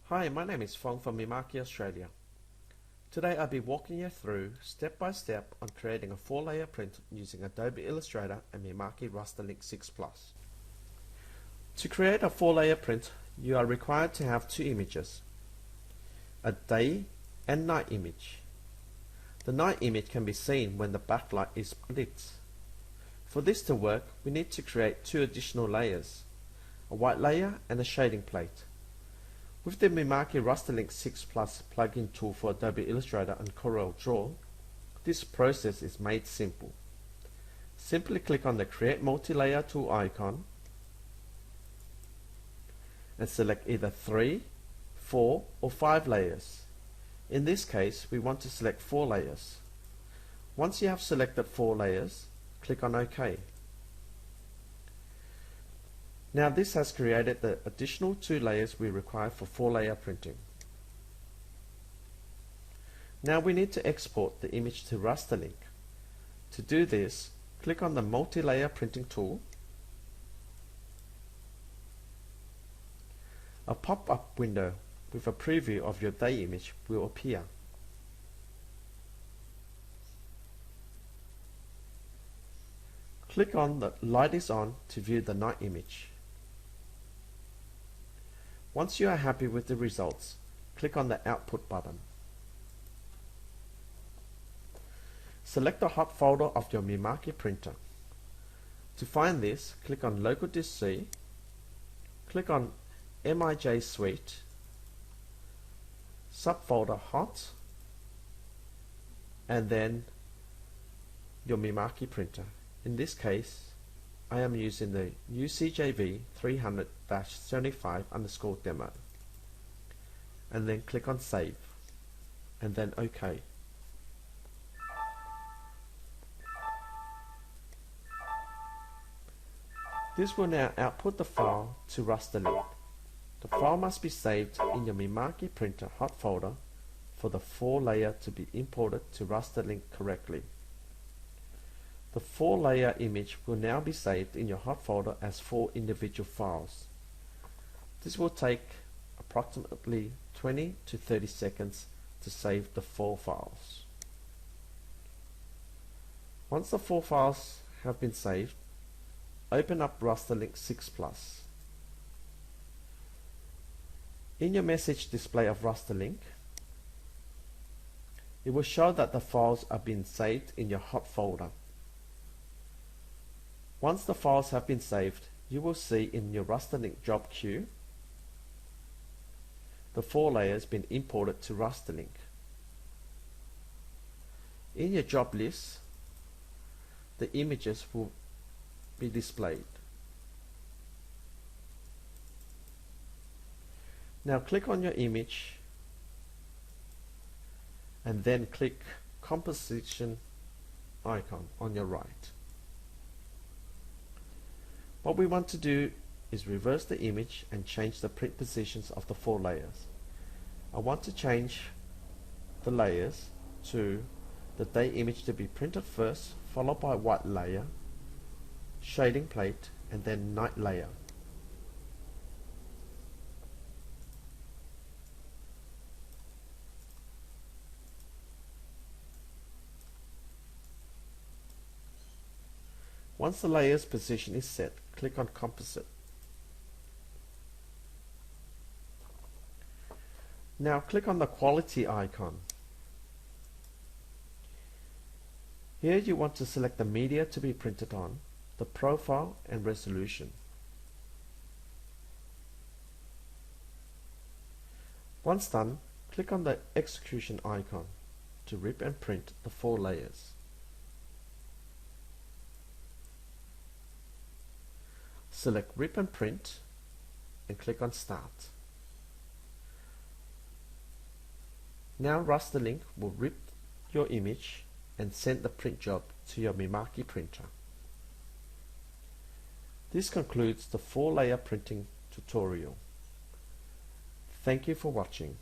Hi, my name is Fong from Mimaki, Australia. Today I'll be walking you through step by step on creating a 4-layer print using Adobe Illustrator and Mimaki Rasterlink 6 Plus. To create a 4-layer print, you are required to have two images, a day and night image. The night image can be seen when the backlight is lit. For this to work, we need to create two additional layers, a white layer and a shading plate. With the Mimaki Rasterlink 6 Plus plugin tool for Adobe Illustrator and CorelDRAW, this process is made simple. Simply click on the Create Multi-Layer tool icon and select either 3, 4 or 5 layers. In this case, we want to select 4 layers. Once you have selected 4 layers, click on OK. Now this has created the additional 2 layers we require for 4-layer printing. Now we need to export the image to Rasterlink. To do this, click on the Multi-Layer Printing tool. A pop-up window with a preview of your day image will appear. Click on the Light is on to view the night image. Once you are happy with the results, click on the Output button. Select the hot folder of your Mimaki printer. To find this, click on Local Disk C, click on MIJ Suite, subfolder Hot, and then your Mimaki printer. In this case, I am using the UCJV300-75_demo, and then click on Save, and then OK. This will now output the file to Rasterlink. The file must be saved in your Mimaki printer hot folder for the 4-layer to be imported to Rasterlink correctly. The 4-layer image will now be saved in your hot folder as 4 individual files. This will take approximately 20 to 30 seconds to save the 4 files. Once the 4 files have been saved, open up Rasterlink 6 Plus. In your message display of Rasterlink, it will show that the files are being saved in your hot folder. Once the files have been saved, you will see in your Rasterlink job queue the 4 layers been imported to Rasterlink. In your job list, the images will be displayed. Now click on your image and then click Composition icon on your right. What we want to do is reverse the image and change the print positions of the 4 layers. I want to change the layers to the day image to be printed first, followed by white layer, shading plate, and then night layer. Once the layer's position is set, click on Composite. Now click on the Quality icon. Here you want to select the media to be printed on, the profile and resolution. Once done, click on the Execution icon to rip and print the 4 layers. Select Rip and Print and click on Start. Now Rasterlink will rip your image and send the print job to your Mimaki printer. This concludes the 4-layer printing tutorial. Thank you for watching.